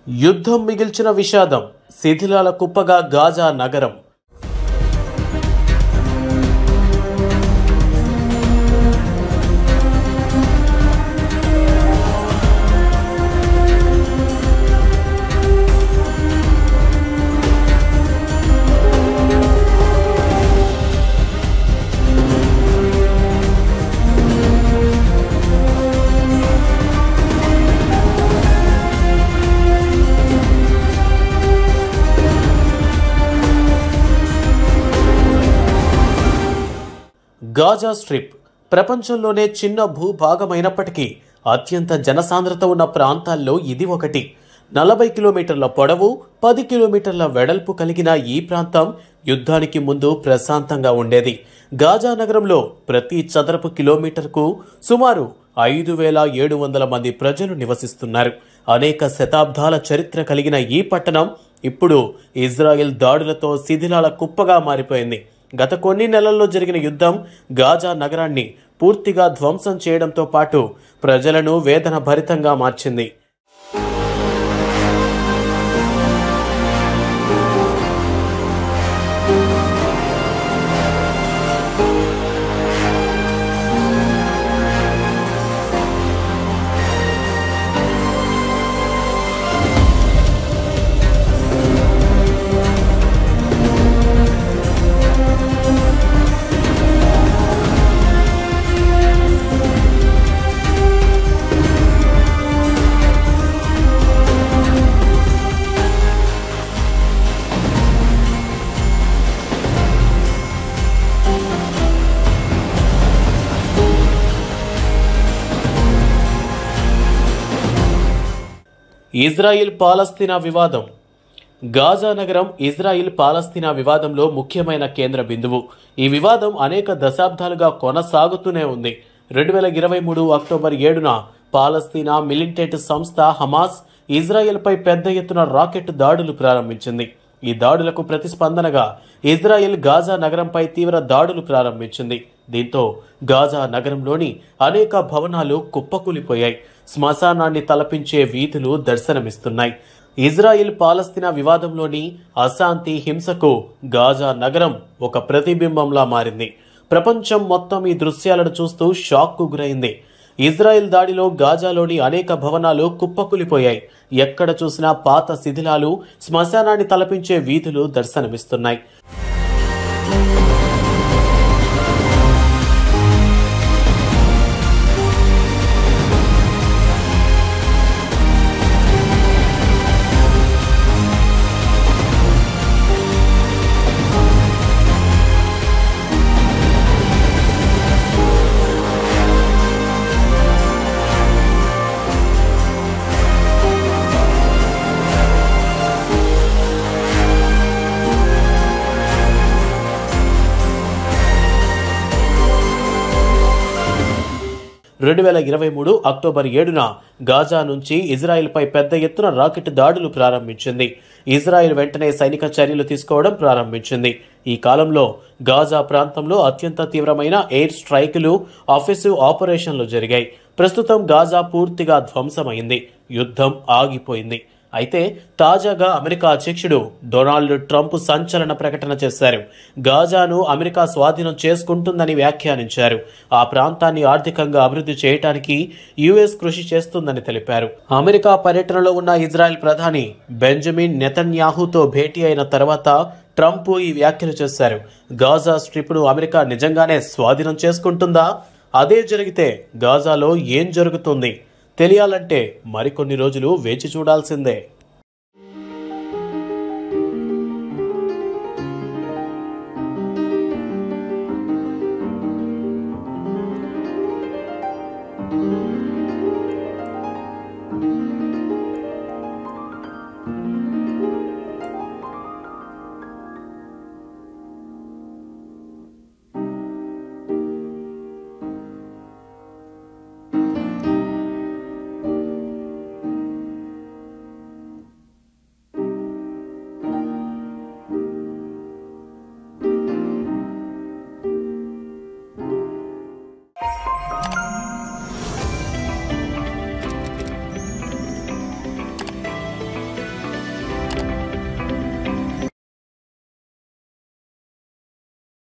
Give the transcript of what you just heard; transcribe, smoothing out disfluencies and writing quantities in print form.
యుద్ధం మిగిల్చిన విషాదం, శిథిలాల కుప్పగా గాజా నగరం. గాజా స్ట్రిప్ ప్రపంచంలోనే చిన్న భూభాగమైనప్పటికీ అత్యంత జనసాంద్రత ఉన్న ప్రాంతాల్లో ఇది ఒకటి. 40 కిలోమీటర్ల పొడవు, 10 కిలోమీటర్ల వెడల్పు కలిగిన ఈ ప్రాంతం యుద్ధానికి ముందు ప్రశాంతంగా ఉండేది. గాజా నగరంలో ప్రతి చదరపు కిలోమీటర్కు సుమారు 5,700 మంది ప్రజలు నివసిస్తున్నారు. అనేక శతాబ్దాల చరిత్ర కలిగిన ఈ పట్టణం ఇప్పుడు ఇజ్రాయెల్ దాడులతో శిథిలాల కుప్పగా మారిపోయింది. గత కొన్ని నెలల్లో జరిగిన యుద్ధం గాజా నగరాన్ని పూర్తిగా ధ్వంసం చేయడంతో పాటు ప్రజలను వేదన భరితంగా మార్చింది. ఇజ్రాయిల్ పాలస్తీనా వివాదం. గాజా నగరం ఇజ్రాయిల్ పాలస్తీనా వివాదంలో ముఖ్యమైన కేంద్ర బిందువు. ఈ వివాదం అనేక దశాబ్దాలుగా కొనసాగుతూనే ఉంది. 2023 అక్టోబర్ 7న పాలస్తీనా మిలిటెంట్ సంస్థ హమాస్ ఇజ్రాయెల్పై పెద్ద ఎత్తున రాకెట్ దాడులు ప్రారంభించింది. ఈ దాడులకు ప్రతిస్పందనగా ఇజ్రాయెల్ గాజా నగరంపై తీవ్ర దాడులు ప్రారంభించింది. దీంతో గాజా నగరంలోని అనేక భవనాలు కుప్పకూలిపోయాయి. శ్మశానాన్ని తలపించే వీధులు దర్శనమిస్తున్నాయి. ఇజ్రాయిల్ పాలస్తీనా వివాదంలోని అశాంతి, హింసకు గాజా నగరం ఒక ప్రతిబింబంలా మారింది. ప్రపంచం మొత్తం ఈ దృశ్యాలను చూస్తూ షాక్కు గురైంది. ఇజ్రాయెల్ దాడిలో గాజాలోని అనేక భవనాలు కుప్పకూలిపోయాయి. ఎక్కడ చూసినా పాత శిథిలాలు, శ్మశానాన్ని తలపించే వీధులు దర్శనమిస్తున్నాయి. అక్టోబర్ 7న గాజా నుంచి ఇజ్రాయెల్పై పెద్ద ఎత్తున రాకెట్ దాడులు ప్రారంభించింది. ఇజ్రాయెల్ వెంటనే సైనిక చర్యలు తీసుకోవడం ప్రారంభించింది. ఈ కాలంలో గాజా ప్రాంతంలో అత్యంత తీవ్రమైన ఎయిర్ స్ట్రైకులు, ఆఫెన్సివ్ ఆపరేషన్లు జరిగాయి. ప్రస్తుతం గాజా పూర్తిగా ధ్వంసమైంది. యుద్ధం ఆగిపోయింది. అయితే తాజాగా అమెరికా అధ్యక్షుడు డొనాల్డ్ ట్రంప్ సంచలన ప్రకటన చేశారు. గాజాను అమెరికా స్వాధీనం చేసుకుంటుందని వ్యాఖ్యానించారు. ఆ ప్రాంతాన్ని ఆర్థికంగా అభివృద్ధి చేయడానికి యుఎస్ కృషి చేస్తుందని తెలిపారు. అమెరికా పర్యటనలో ఉన్న ఇజ్రాయెల్ ప్రధాని బెంజమిన్ నెతన్యాహుతో భేటీ అయిన తర్వాత ట్రంప్ ఈ వ్యాఖ్యలు చేశారు. గాజా స్ట్రిప్ను అమెరికా నిజంగానే స్వాధీనం చేసుకుంటుందా? అదే జరిగితే గాజాలో ఏం జరుగుతుంది తెలియాలంటే మరికొన్ని రోజులు వేచి చూడాల్సిందే.